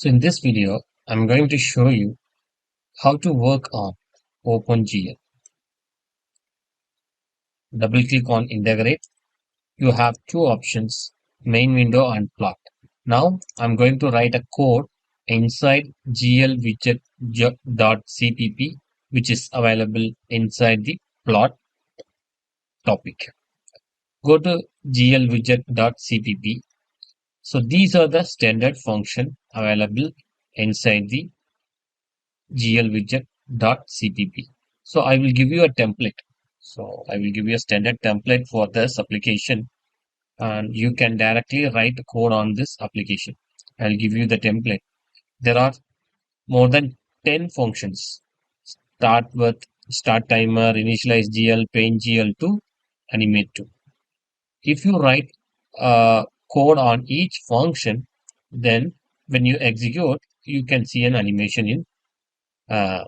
So in this video, I'm going to show you how to work on openGL. Double click on integrate. You have two options, main window and plot. Now I'm going to write a code inside glwidget.cpp, which is available inside the plot topic. Go to glwidget.cpp. So these are the standard function available inside the glwidget.cpp. So I will give you a template. So I will give you a standard template for this application and you can directly write code on this application. I'll give you the template. There are more than 10 functions. Start with start timer, initialize GL, paint GL to animate to. If you write code on each function, then when you execute, you can see an animation in uh,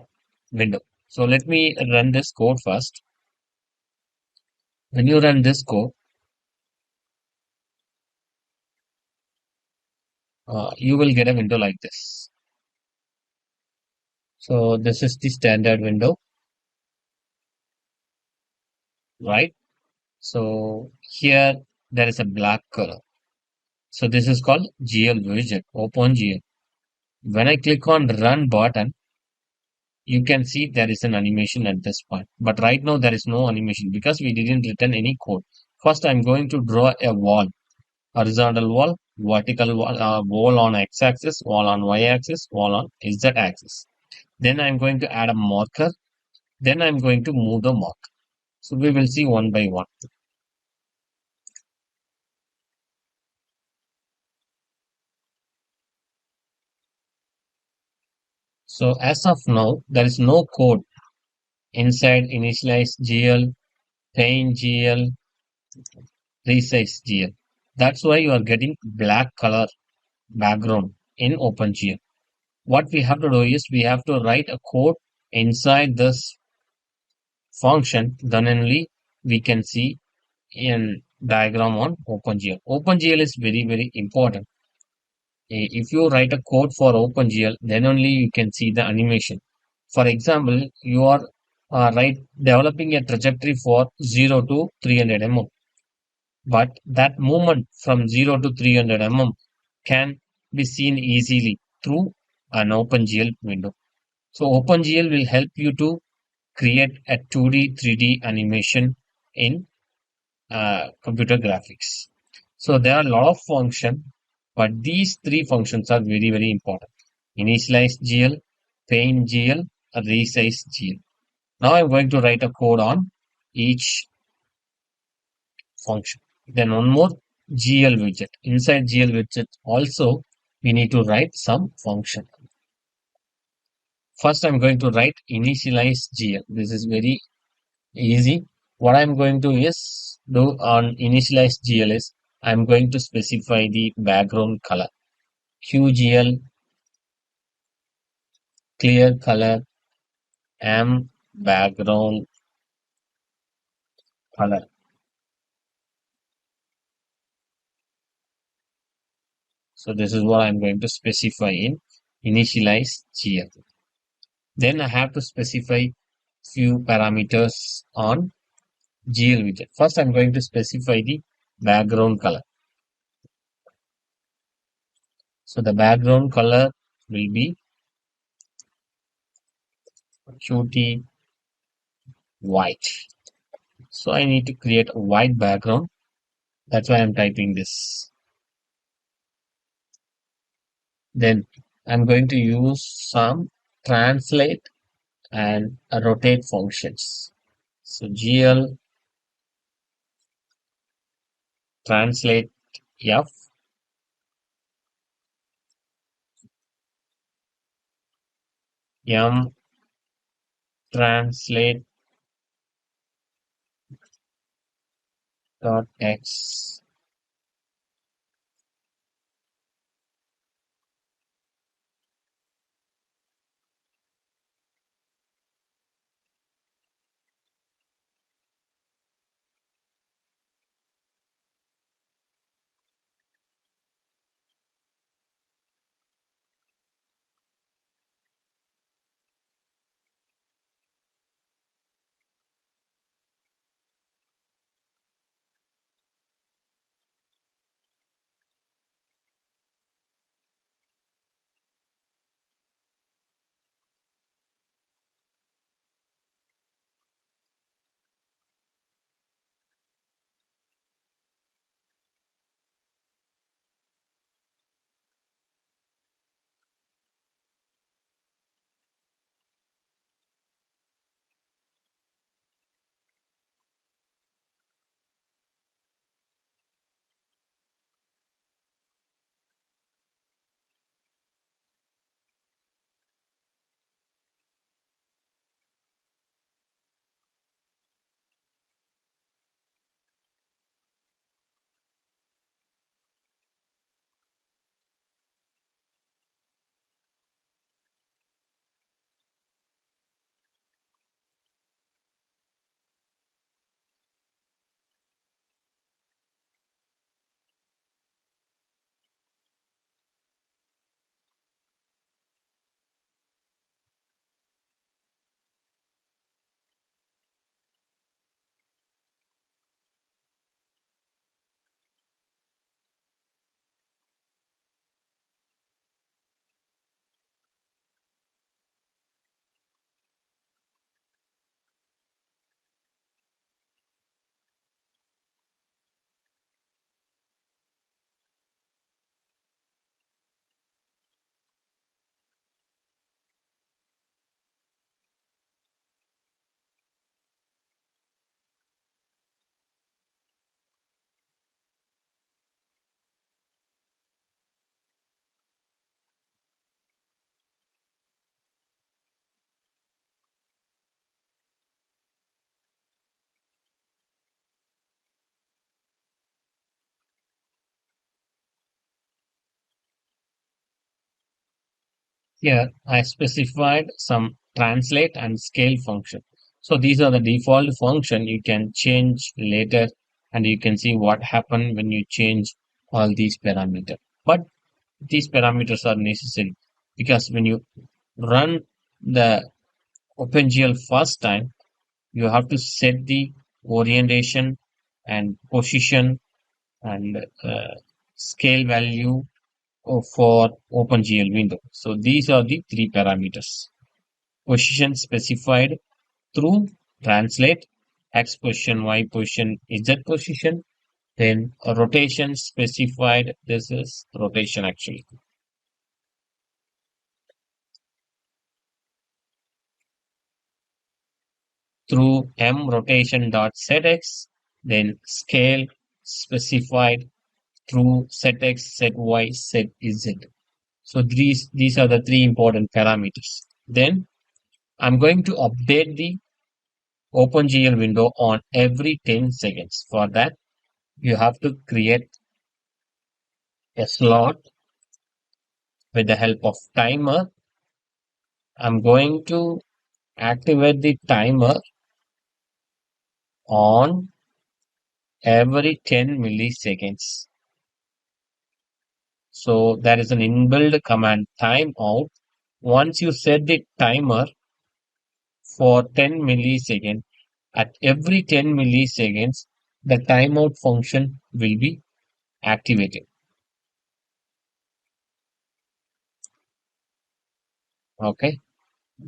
window. So let me run this code first. When you run this code, you will get a window like this. So this is the standard window, right? So here there is a black color. So this is called GL widget, openGL. When I click on run button, you can see there is an animation at this point. But right now there is no animation because we didn't return any code. First, I'm going to draw a wall, horizontal wall, vertical wall, wall on x-axis, wall on y-axis, wall on z-axis. Then I'm going to add a marker. Then I'm going to move the marker. So we will see one by one. So as of now, there is no code inside initialize GL, paint GL, resize GL. That's why you are getting black color background in OpenGL. What we have to do is we have to write a code inside this function. Then only we can see in diagram on OpenGL. OpenGL is very, very important. If you write a code for OpenGL, then only you can see the animation. For example, you are developing a trajectory for 0 to 300 mm, but that movement from 0 to 300 mm can be seen easily through an OpenGL window. So OpenGL will help you to create a 2D, 3D animation in computer graphics. So there are a lot of functions, but these three functions are very, very important. Initialize GL, paint GL, resize GL. Now I'm going to write a code on each function. Then one more GL widget. Inside GL widget also we need to write some function. First I'm going to write initialize GL. This is very easy. What I'm going to is do on initialize GL is I'm going to specify the background color. QGL clear color M background color. So this is what I'm going to specify in initialize GL. Then I have to specify few parameters on GL widget. First, I'm going to specify the background color. So the background color will be Qt white. So I need to create a white background. That's why I'm typing this. Then I'm going to use some translate and rotate functions. So GL translate F M translate dot X. Here I specified some translate and scale function. So these are the default function. You can change later and you can see what happened when you change all these parameters. But these parameters are necessary because when you run the OpenGL first time, you have to set the orientation and position and scale value for OpenGL window. So these are the three parameters. Position specified through translate X position, Y position, Z position. Then a rotation specified. This is rotation actually through M rotation dot set X. Then scale specified through set X, set Y, set Z. So these are the three important parameters. Then I'm going to update the OpenGL window on every 10 seconds. For that, you have to create a slot with the help of timer. I'm going to activate the timer on every 10 milliseconds. So there is an inbuilt command timeout. Once you set the timer for 10 milliseconds, at every 10 milliseconds, the timeout function will be activated. Okay.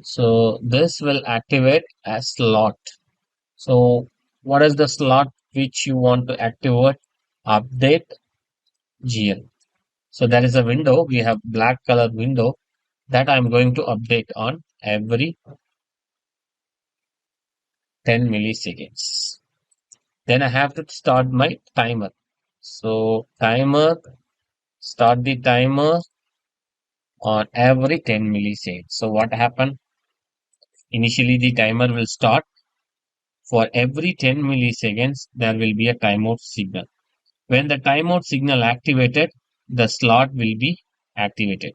So this will activate a slot. So what is the slot which you want to activate? Update GL. So there is a window. We have black color window that I'm going to update on every 10 milliseconds. Then I have to start my timer. So timer, start the timer on every 10 milliseconds. So what happened? Initially the timer will start. For every 10 milliseconds, there will be a timeout signal. When the timeout signal activated, the slot will be activated.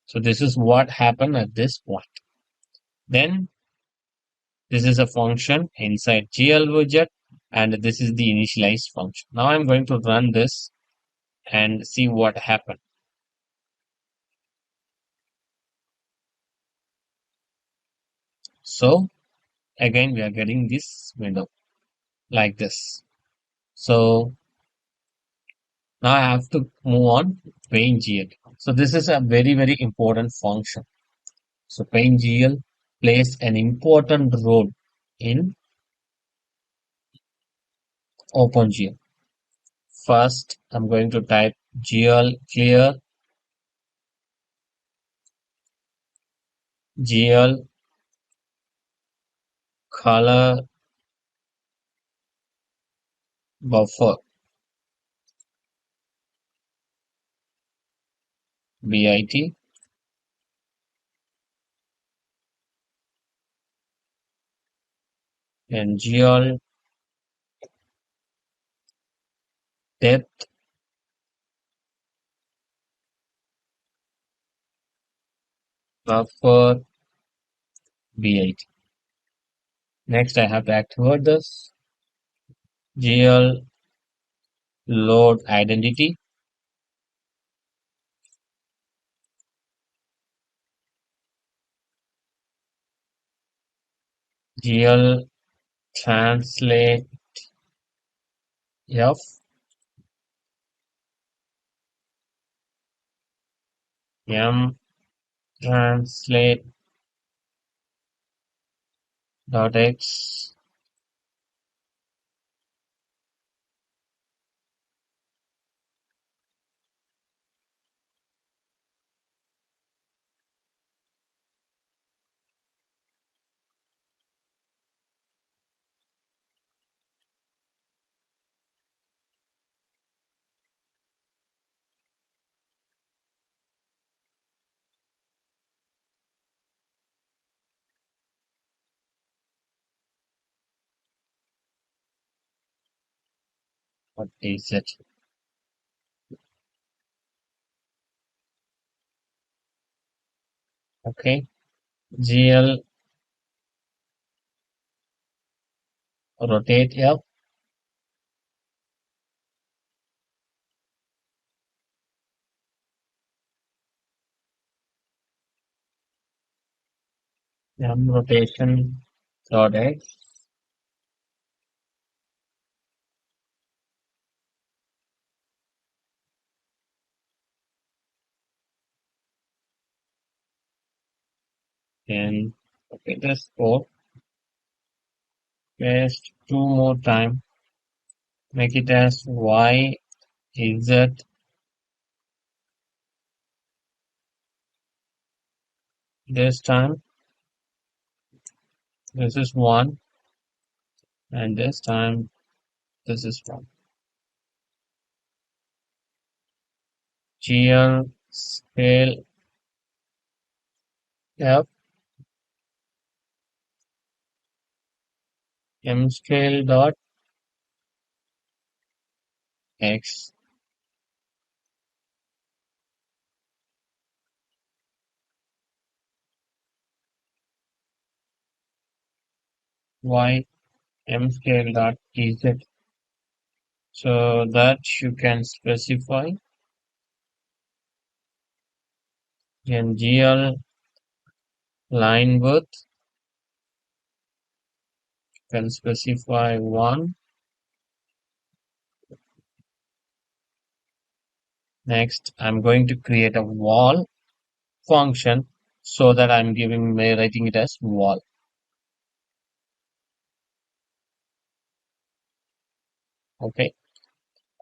So this is what happened at this point. Then this is a function inside GL widget and this is the initialize function. Now I'm going to run this and see what happened. So again, we are getting this window like this. So now I have to move on to paintGL. So this is a very, very important function. So paintGL plays an important role in openGL. First, I'm going to type GL clear, GL color buffer, BIT, and GL depth buffer, BIT. Next, I have to activate this GL load identity, GL translate F, M translate dot X. What is it? Okay, GL rotate up, M rotation dot X, and okay, that's four. Paste two more time. Make it as Y Z this time. This is one, and this time this is one. GL scale F, M scale dot X, Y, M scale dot EZ. So that you can specify. And GL line width can specify one. Next, I'm going to create a wall function so that I'm writing it as wall. Okay.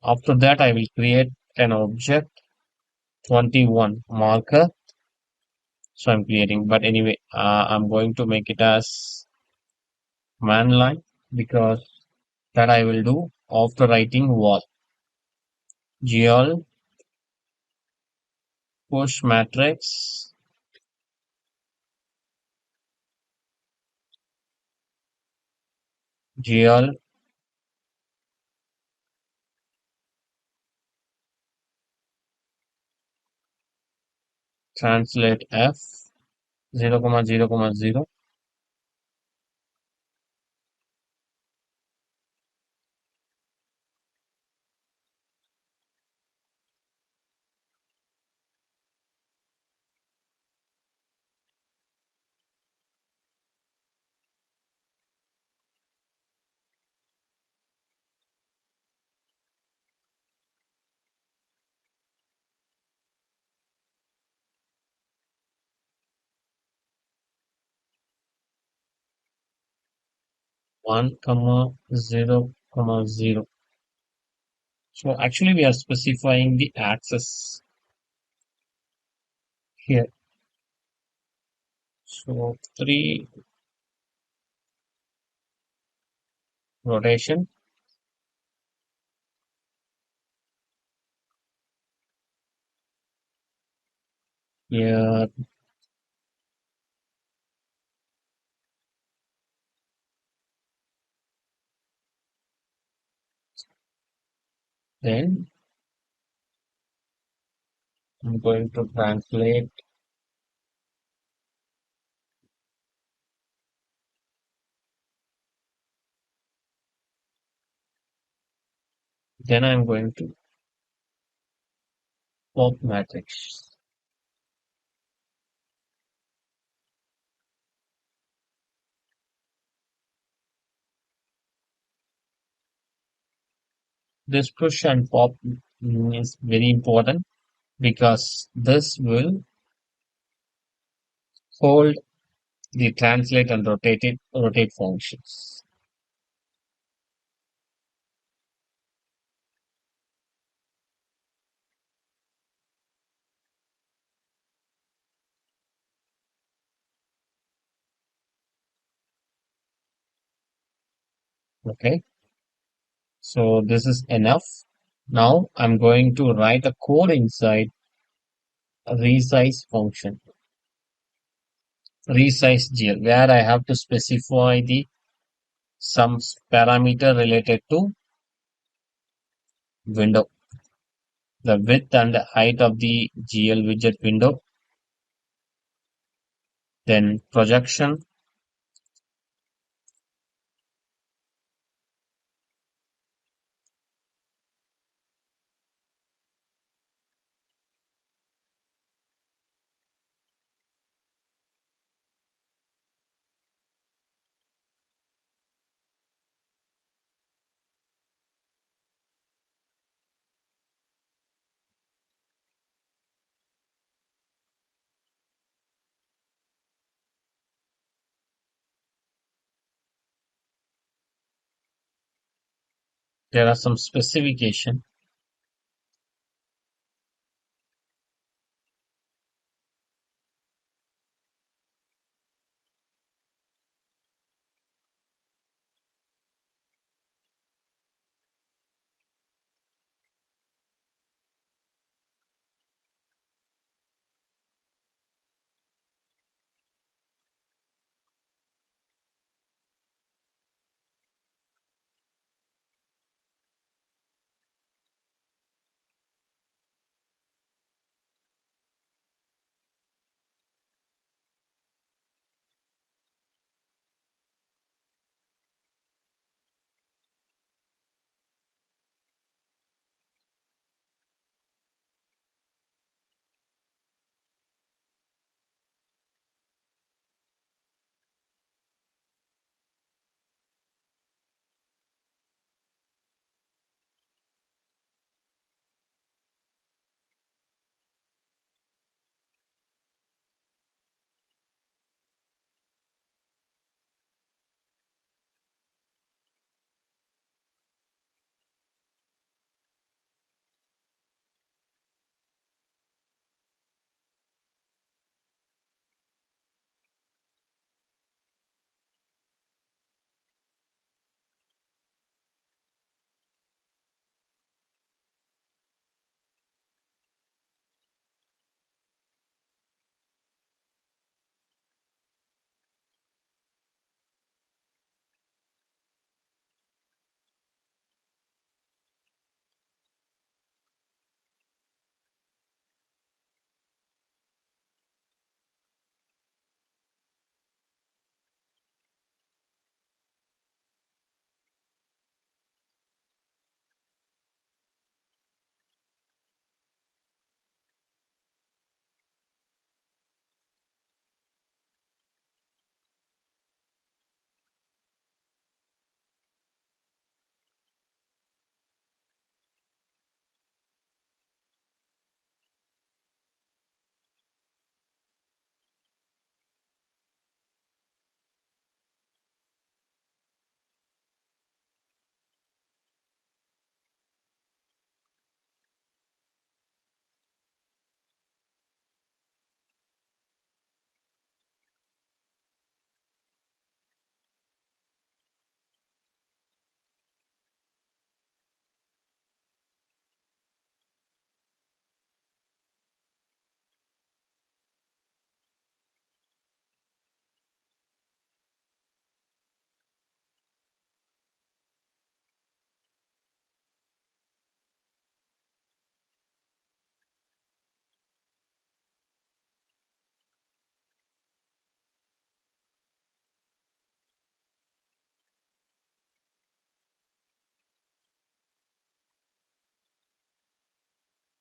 After that, I will create an object 21 marker. So I'm creating, but anyway, I'm going to make it as man line because that I will do after writing wall. GL push matrix, GL translate F 0, 0, 0, 1, 0, 0. So actually we are specifying the axis here. So 3 rotation here, then I'm going to translate, then I'm going to pop matrix. This push and pop is very important because this will hold the translate and rotate functions. Okay, so this is enough. Now I'm going to write a code inside a resize function, resize GL, where I have to specify the some parameter related to window, the width and the height of the GL widget window, Then projection, there are some specification.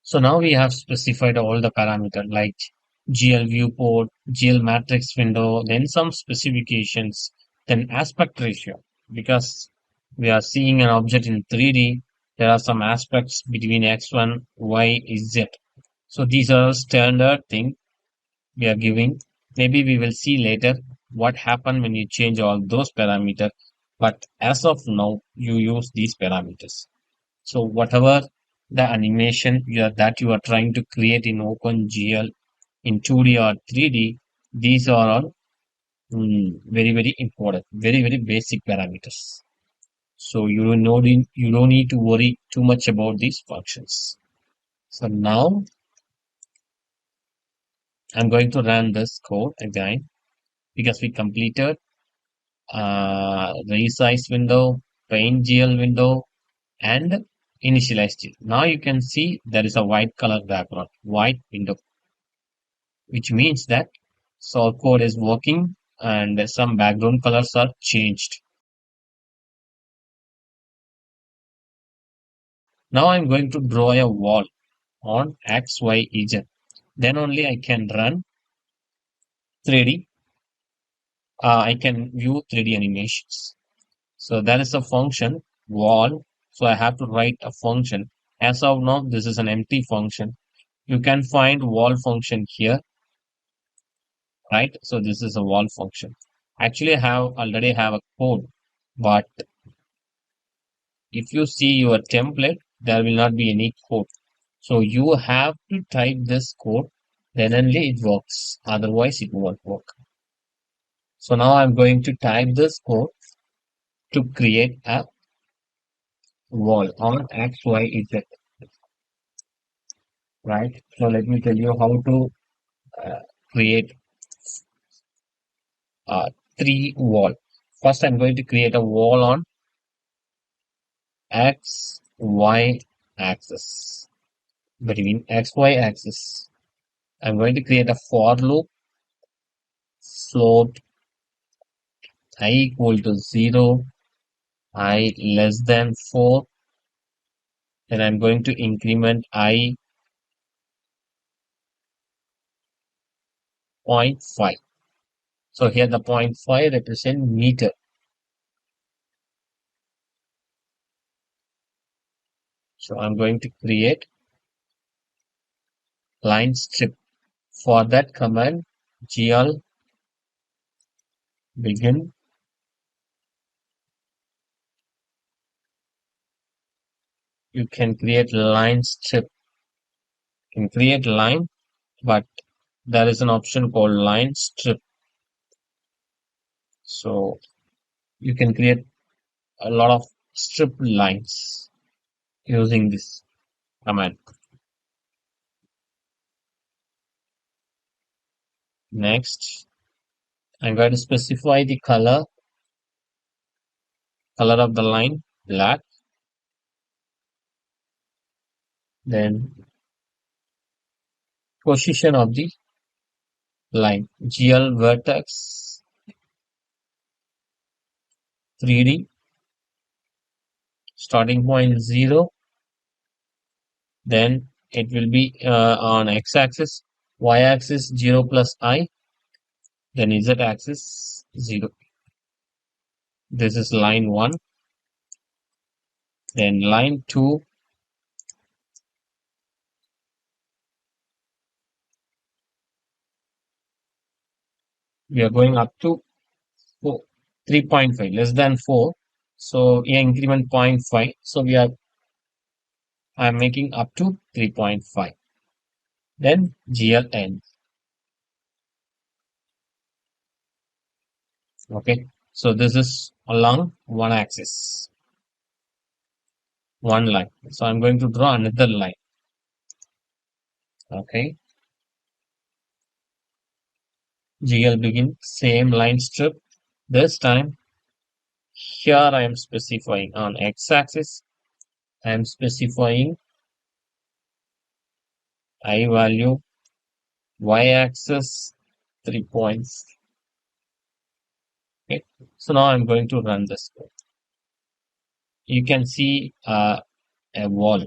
So now we have specified all the parameter like GL viewport, GL matrix window, then some specifications, then aspect ratio. Because we are seeing an object in 3D, there are some aspects between X1, Y, Z. So these are standard thing we are giving. Maybe we will see later what happen when you change all those parameters. But as of now, you use these parameters. So whatever the animation that you are trying to create in openGL in 2D or 3D, these are all very very important, very very basic parameters. So you don't need to worry too much about these functions. So now I'm going to run this code again because we completed resize window, paintGL window, and initialize it. Now you can see there is a white color background, white window, which means that So our code is working and some background colors are changed. Now I'm going to draw a wall on X, Y, Z. Then only I can run 3D. I can view 3D animations. So that is a function wall. So I have to write a function. As of now, this is an empty function. You can find wall function here, right? So this is a wall function. Actually, I have already have a code, but if you see your template, there will not be any code. So you have to type this code, then only it works. Otherwise, it won't work. So now I'm going to type this code to create a wall on X, Y, Z, right? So let me tell you how to uh, create a three wall. First, I'm going to create a wall on X, Y axis. Between X, Y axis, I'm going to create a for loop float I equal to 0, I less than 4. Then I'm going to increment I 0.5. So here the 0.5 represent meter. So I'm going to create line strip. For that command, gl begin. You can create line strip. You can create line, but there is an option called line strip. So you can create a lot of strip lines using this command. Next, I'm going to specify the color of the line, black. Then position of the line, GL vertex 3D, starting point 0. Then it will be on x-axis, y-axis 0 plus I, then z-axis 0. This is line 1. Then line 2, we are going up to 4, 3.5, less than 4. So yeah, increment 0.5. So I'm making up to 3.5. Then GL ends. Okay. So this is along one axis, one line. So I'm going to draw another line. Okay. GL begin, same line strip. This time, here I am specifying on x-axis, I am specifying I value, y-axis 3 points. Okay. So now I'm going to run this code. You can see a wall,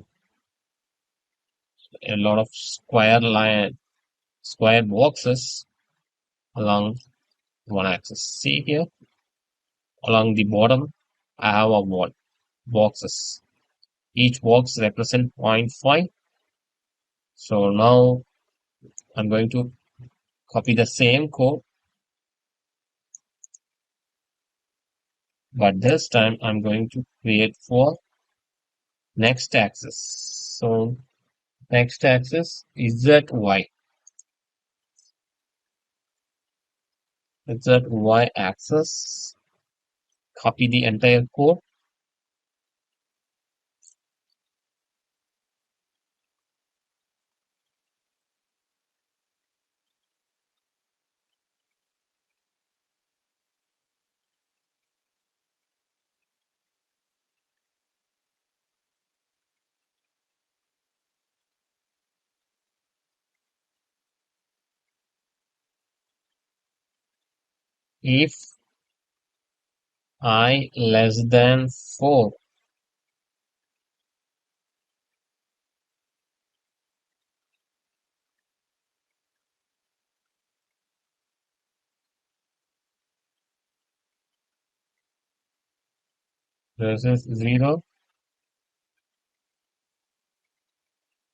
a lot of square boxes along one axis. See here, along the bottom, I have a wall, boxes. Each box represent zero point 0.5. So now I'm going to copy the same code, but this time I'm going to create for next axis. So next axis is ZY. ZY axis. Copy the entire code. if I less than 4. This is 0,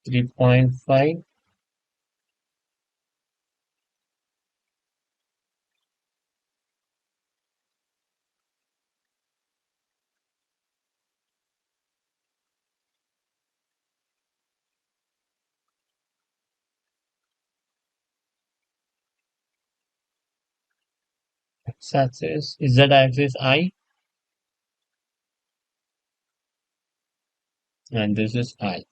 3.5. X-axis, Z-axis I, and this is I.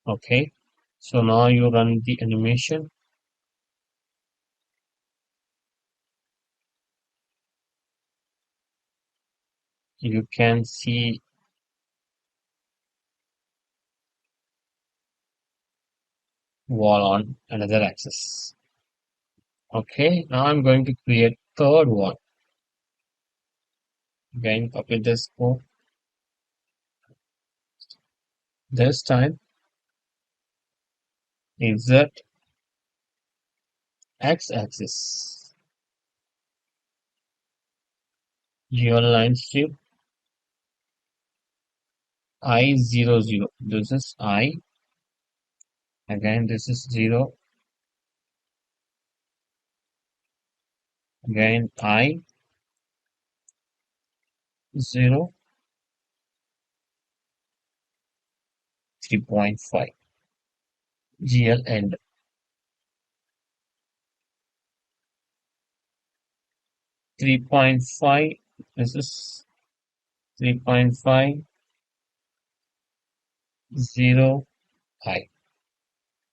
Okay. So now you run the animation. You can see wall on another axis. Okay. Now I'm going to create third one. Again, copy this code. This time, insert x-axis. Your line strip I00. This is I. Again, this is 0. Again, I 0, 3.5. GL end. 3.5. This is 3.5, 0, I.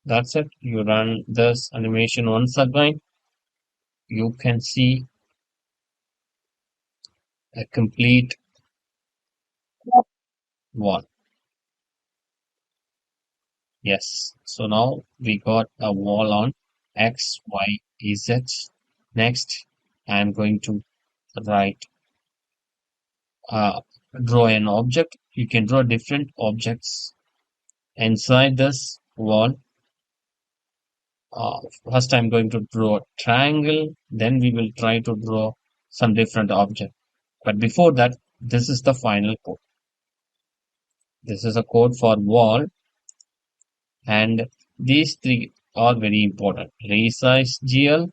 That's it. You run this animation once again. You can see a complete wall. Yes. So now we got a wall on X, Y, Z. Next, I'm going to write, uh, draw an object. You can draw different objects inside this wall. First, I'm going to draw a triangle. Then we will try to draw some different object. But before that, this is the final code. This is a code for wall, and these three are very important. Resize GL,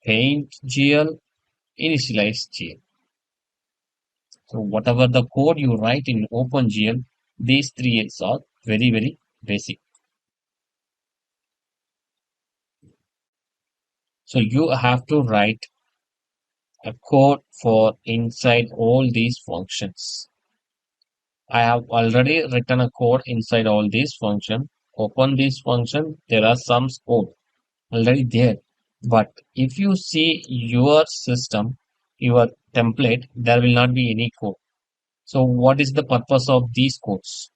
paint GL, initialize GL. So whatever the code you write in openGL, these three are very, very basic. So you have to write a code for inside all these functions. I have already written a code inside all these functions. Open this function, there are some code already there. But if you see your system, your template, there will not be any code. So what is the purpose of these codes?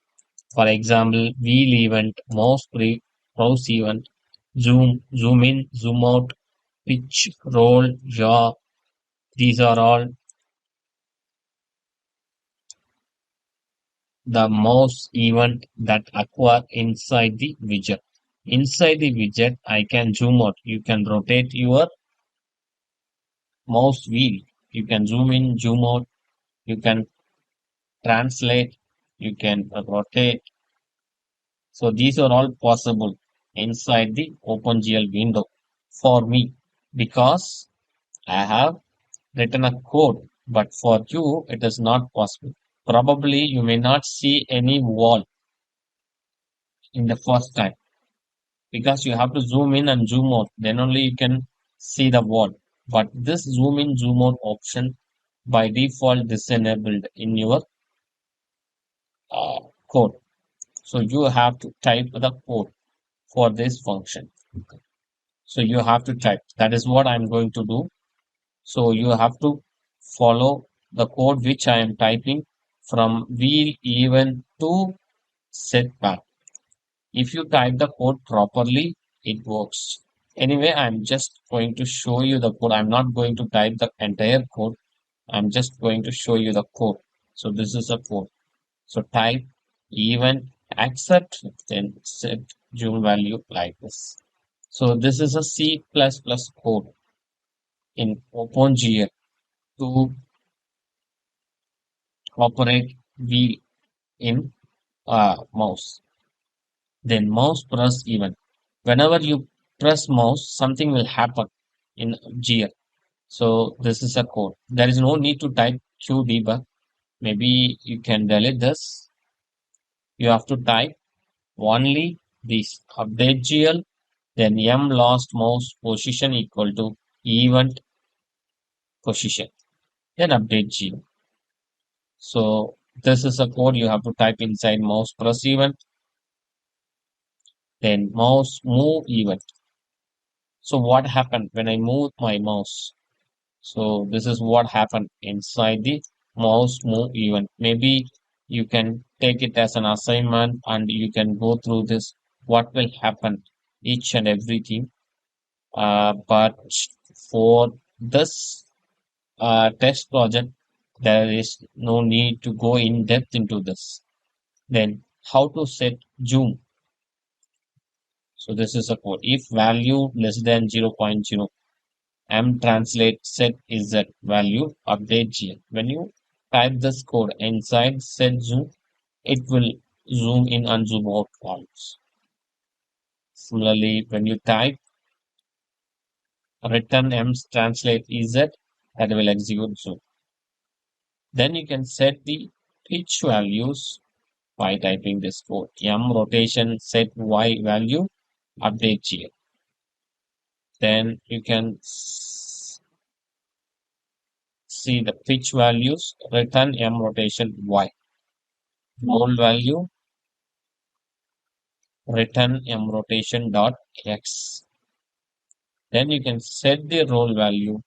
For example, wheel event, mouse event, zoom in, zoom out, pitch, roll, yaw. These are all the mouse event that occur inside the widget. Inside the widget, I can zoom out. You can rotate your mouse wheel. You can zoom in, zoom out. You can translate. You can rotate. So these are all possible inside the OpenGL window for me because I have written a code, but for you it is not possible. Probably you may not see any wall in the first time because you have to zoom in and zoom out. Then only you can see the wall. But this zoom in, zoom out option by default disabled in your uh, code. So you have to type the code for this function. So you have to type. That is what I'm going to do. So you have to follow the code which I am typing from wheel even to set path. If you type the code properly, it works. Anyway, I'm just going to show you the code. I'm not going to type the entire code. I'm just going to show you the code. So this is a code. So type event accept, then set zoom value like this. So this is a C++ code in openGL to operate wheel in mouse. Then mouse press event. Whenever you press mouse, something will happen in GL. So this is a code. There is no need to type qdebug. Maybe you can delete this. You have to type only this update GL, then m lost mouse position equal to event position, then update GL. So this is a code you have to type inside mouse press event, then mouse move event. So what happened when I move my mouse? So this is what happened inside the mouse move event. Maybe you can take it as an assignment and you can go through this, what will happen, each and everything. But for this test project, there is no need to go in depth into this. Then how to set zoom. So this is a code. If value less than 0.0, m translate set is that value update GL. When you type this code inside set zoom, it will zoom in and zoom out columns. Similarly, when you type return m translate is that will execute zoom. Then you can set the pitch values by typing this code. M rotation set Y value update GL. Then you can see the pitch values return M rotation Y. Roll value return M rotation dot X. Then you can set the roll value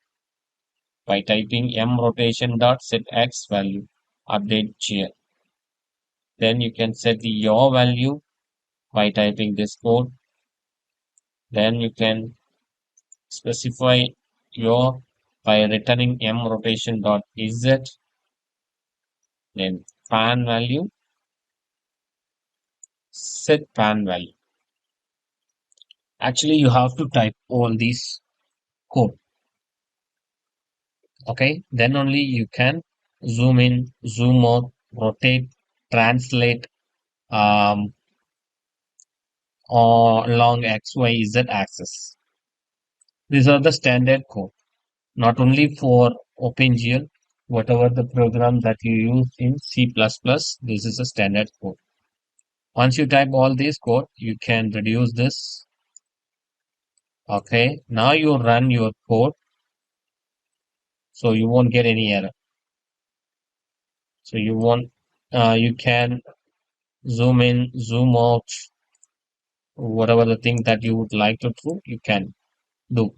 by typing M rotation dot set X value update GL. Then you can set the yaw value by typing this code. Then you can specify yaw by returning M rotation dot Z. Then pan value, set pan value. Actually, you have to type all these code. Okay, then only you can zoom in, zoom out, rotate, translate or along X, Y, Z axis. These are the standard code, not only for OpenGL, whatever the program that you use in C++, this is a standard code. Once you type all these code, you can reduce this. Okay, now you run your code, so you won't get any error. So you can zoom in, zoom out, whatever the thing that you would like to do, you can do.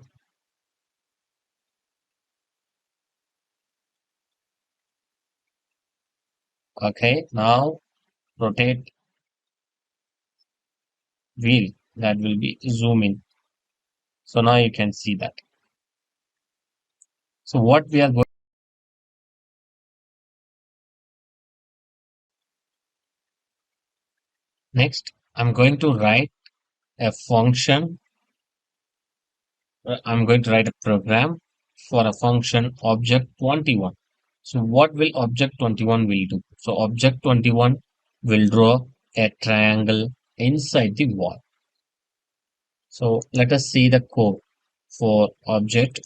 Okay, now rotate wheel, that will be zoom in. So now you can see that. So what we are going next, I'm going to write a function. I'm going to write a program for a function object 21. So what will object 21 will do? So object 21 will draw a triangle inside the wall. So let us see the code for object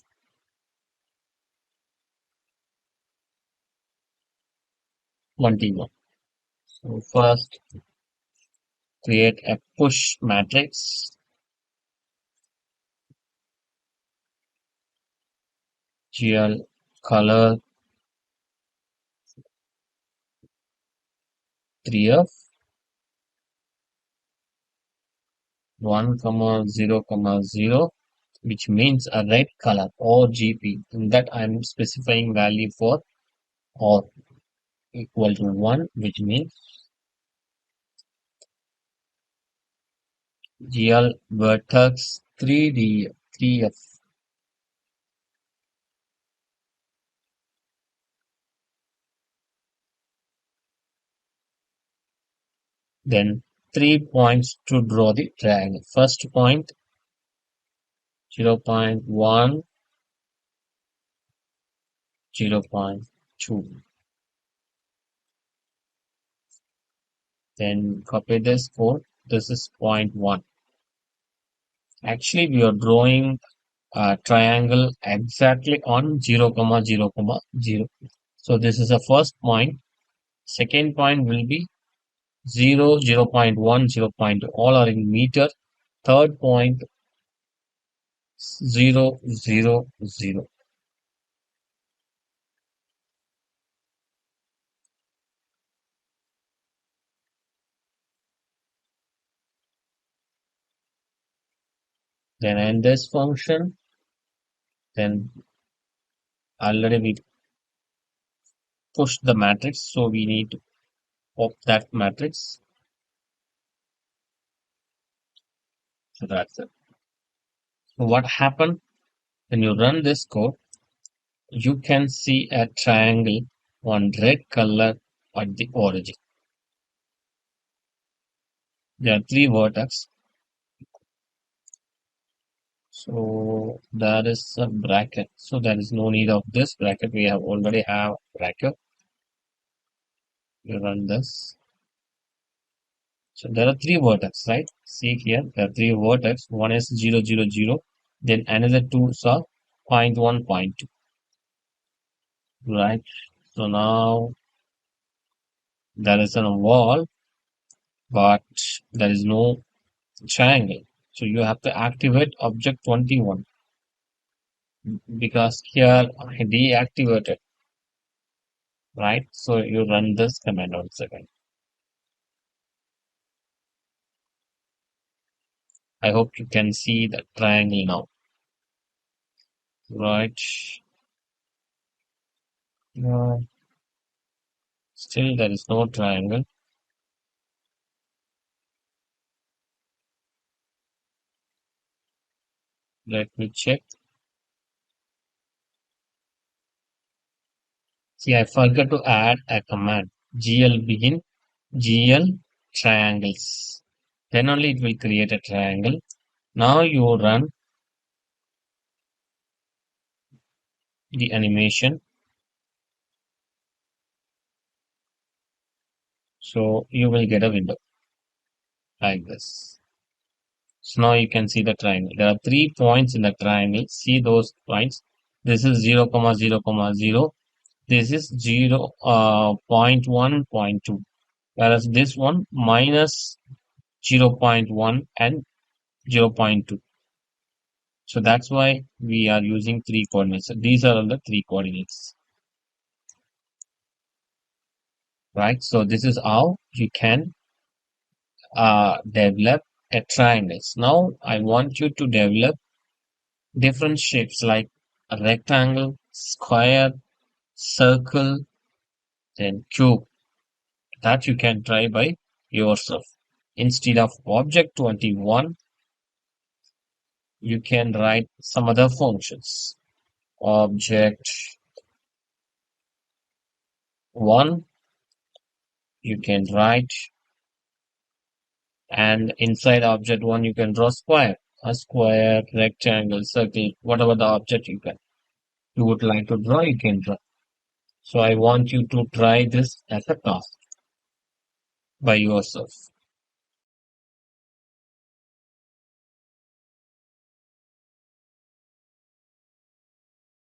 21. So first create a push matrix, GL color 3f 1, 0, 0, which means a red color or GP. In that I'm specifying value for or equal to 1, which means GL vertex 3D 3F. Then 3 points to draw the triangle. First point 0.1, 0.2. Then copy this code. This is point 1. Actually, we are drawing a triangle exactly on 0, comma 0, comma 0. So this is the first point. Second point will be 0, 0.1, 0.2. All are in meter. Third point 0, 0, 0. Then end this function. Then already we push the matrix. So we need to pop that matrix. So that's it. So what happened when you run this code? You can see a triangle on red color at the origin. There are three vertex. So there is a bracket. So there is no need of this bracket. We have already have bracket. You run this. So there are three vertex, right? See here, there are three vertex. One is 0, 0, 0. Then another two are point 1, point 2. Right? So now there is a wall, but there is no triangle. So you have to activate object 21 because here I deactivated, right? So you run this command on second. I hope you can see the triangle now, right? No, still there is no triangle. Let me check. See, I forgot to add a command. GL begin, GL triangles. Then only it will create a triangle. Now you run the animation. So you will get a window like this. So now you can see the triangle. There are 3 points in the triangle. See those points. This is 0, comma 0, comma 0. This is 0, point 1, point 2. Whereas this one minus 0.1 and 0.2. So that's why we are using three coordinates. So these are all the three coordinates, right? So this is how you can develop a triangles. Now I want you to develop different shapes like a rectangle, square, circle, then cube that you can try by yourself. Instead of object 21, you can write some other functions. Object 1, you can write, and inside object 1, you can draw square. A square, rectangle, circle, whatever the object you would like to draw, you can draw. So I want you to try this as a task by yourself.